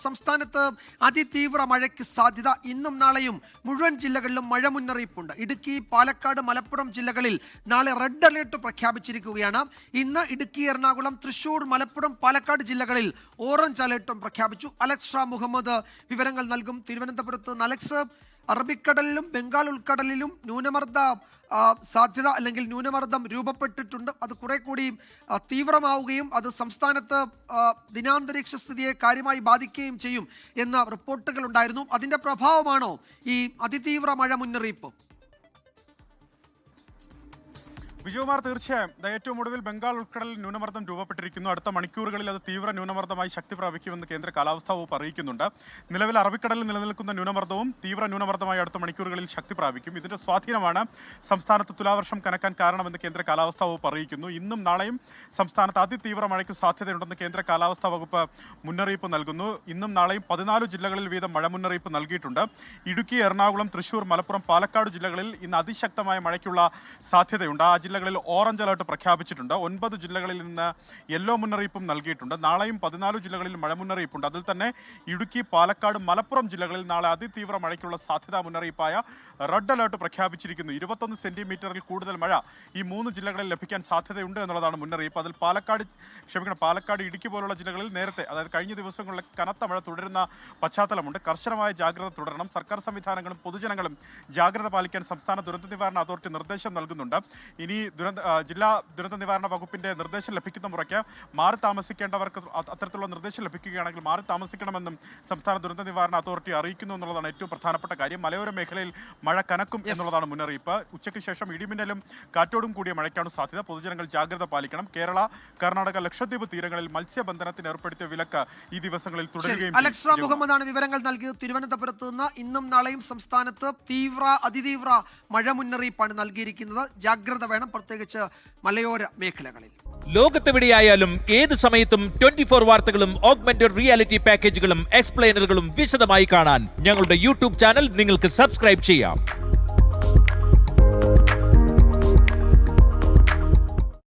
സംസ്ഥാനത്ത് അതിതീവ്ര മഴയ്ക്ക് സാധ്യത. ഇന്നും നാളെയും മുഴുവൻ ജില്ലകളിലും മഴ മുന്നറിയിപ്പുണ്ട്. ഇടുക്കി, പാലക്കാട്, മലപ്പുറം ജില്ലകളിൽ നാളെ റെഡ് അലേർട്ട് പ്രഖ്യാപിച്ചിരിക്കുകയാണ്. ഇന്ന് ഇടുക്കി, എറണാകുളം, തൃശൂർ, മലപ്പുറം, പാലക്കാട് ജില്ലകളിൽ ഓറഞ്ച് അലേർട്ടും പ്രഖ്യാപിച്ചു. അലക്സ് ഷാ മുഹമ്മദ് വിവരങ്ങൾ നൽകും. തിരുവനന്തപുരത്ത് അലക്സ്, അറബിക്കടലിലും ബംഗാൾ ഉൾക്കടലിലും ന്യൂനമർദ്ദ സാധ്യത അല്ലെങ്കിൽ ന്യൂനമർദ്ദം രൂപപ്പെട്ടിട്ടുണ്ട്. അത് കുറെ കൂടി തീവ്രമാവുകയും അത് സംസ്ഥാനത്ത് ദിനാന്തരീക്ഷ സ്ഥിതിയെ കാര്യമായി ബാധിക്കുകയും ചെയ്യും എന്ന റിപ്പോർട്ടുകൾ ഉണ്ടായിരുന്നു. അതിന്റെ പ്രഭാവമാണോ ഈ അതിതീവ്ര മഴ മുന്നറിയിപ്പ്? വിജയകുമാർ, തീർച്ചയായും ഏറ്റവും ഒടുവിൽ ബംഗാൾ ഉൾക്കടലിൽ ന്യൂനമർദ്ദം രൂപപ്പെട്ടിരിക്കുന്നു. അടുത്ത മണിക്കൂറുകളിൽ അത് തീവ്ര ന്യൂനമർദ്ദമായി ശക്തി പ്രാപിക്കുമെന്ന് കേന്ദ്ര കാലാവസ്ഥാ വകുപ്പ് അറിയിക്കുന്നുണ്ട്. നിലവിൽ അറബിക്കടലിൽ നിലനിൽക്കുന്ന ന്യൂനമർദ്ദവും തീവ്ര ന്യൂനമർദ്ദമായി അടുത്ത മണിക്കൂറുകളിൽ ശക്തി പ്രാപിക്കും. ഇതിന്റെ സ്വാധീനമാണ് സംസ്ഥാനത്ത് തുലാവർഷം കനക്കാൻ കാരണമെന്ന് കേന്ദ്ര കാലാവസ്ഥാ വകുപ്പ് അറിയിക്കുന്നു. ഇന്നും നാളെയും സംസ്ഥാനത്ത് അതിതീവ്ര മഴയ്ക്ക് സാധ്യതയുണ്ടെന്ന് കേന്ദ്ര കാലാവസ്ഥാ വകുപ്പ് മുന്നറിയിപ്പ് നൽകുന്നു. ഇന്നും നാളെയും 14 ജില്ലകളിൽ വീതം മഴ മുന്നറിയിപ്പ് നൽകിയിട്ടുണ്ട്. ഇടുക്കി, എറണാകുളം, തൃശൂർ, മലപ്പുറം, പാലക്കാട് ജില്ലകളിൽ ഇന്ന് അതിശക്തമായ മഴയ്ക്കുള്ള സാധ്യതയുണ്ട്. ആ ജില്ലകളിൽ ഓറഞ്ച് അലർട്ട് പ്രഖ്യാപിച്ചിട്ടുണ്ട്. 9 ജില്ലകളിൽ നിന്ന് യെല്ലോ മുന്നറിയിപ്പും നൽകിയിട്ടുണ്ട്. നാളെയും 14 ജില്ലകളിൽ മഴ മുന്നറിയിപ്പുണ്ട്. അതിൽ തന്നെ ഇടുക്കി, പാലക്കാട്, മലപ്പുറം ജില്ലകളിൽ നാളെ അതിതീവ്ര മഴയ്ക്കുള്ള സാധ്യതാ മുന്നറിയിപ്പായ റെഡ് അലർട്ട് പ്രഖ്യാപിച്ചിരിക്കുന്നു. 21 സെന്റിമീറ്ററിൽ കൂടുതൽ മഴ ഈ 3 ജില്ലകളിൽ ലഭിക്കാൻ സാധ്യതയുണ്ട് എന്നുള്ളതാണ് മുന്നറിയിപ്പ്. അതിൽ പാലക്കാട്, ഇടുക്കി പോലുള്ള ജില്ലകളിൽ നേരത്തെ, അതായത് കഴിഞ്ഞ ദിവസങ്ങളിൽ കനത്ത മഴ തുടരുന്ന പശ്ചാത്തലമുണ്ട്. കർശനമായ ജാഗ്രത തുടരണം. സർക്കാർ സംവിധാനങ്ങളും പൊതുജനങ്ങളും ജാഗ്രത പാലിക്കാൻ സംസ്ഥാന ദുരന്ത നിവാരണ അതോറിറ്റി നിർദ്ദേശം നൽകുന്നുണ്ട്. ഇനി ജില്ലാ ദുരന്ത നിവാരണ വകുപ്പിന്റെ നിർദ്ദേശം ലഭിക്കുന്ന മുറയ്ക്ക് മാറി താമസിക്കേണ്ടവർക്ക് അത്തരത്തിലുള്ള നിർദ്ദേശം ലഭിക്കുകയാണെങ്കിൽ മാറി താമസിക്കണമെന്നും സംസ്ഥാന ദുരന്ത നിവാരണ അതോറിറ്റി അറിയിക്കുന്നു എന്നുള്ളതാണ് ഏറ്റവും പ്രധാനപ്പെട്ട കാര്യം. മലയോര മേഖലയിൽ മഴ കനക്കും എന്നുള്ളതാണ് മുന്നറിയിപ്പ്. ഉച്ചയ്ക്ക് ശേഷം ഇടിമിന്നലും കാറ്റോടും കൂടിയ മഴയ്ക്കാണ് സാധ്യത. പൊതുജനങ്ങൾ ജാഗ്രത പാലിക്കണം. കേരള, കർണാടക, ലക്ഷദ്വീപ് തീരങ്ങളിൽ മത്സ്യബന്ധനത്തിന് ഏർപ്പെടുത്തിയ വിലക്ക് ഈ ദിവസങ്ങളിൽ തുടരുകയും. അലക്സ് റാം മുഹമ്മദാണ് വിവരങ്ങൾ നൽകിയത്. തിരുവനന്തപുരത്ത് നിന്ന് ഇന്നും നാളെയും സംസ്ഥാനത്ത് അതിതീവ്ര മഴ മുന്നറിയിപ്പാണ് നൽകിയിരിക്കുന്നത്. ജാഗ്രത വേണം, പ്രത്യേകിച്ച് മലയോര മേഖലകളിൽ. ലോകത്തെവിടെയായാലും ഏത് സമയത്തും 24 വാർത്തകളും ഓഗ്മെന്റഡ് റിയാലിറ്റി പാക്കേജുകളും എക്സ്പ്ലെയിനറുകളും വിശദമായി കാണാൻ ഞങ്ങളുടെ യൂട്യൂബ് ചാനൽ നിങ്ങൾക്ക് സബ്സ്ക്രൈബ് ചെയ്യാം.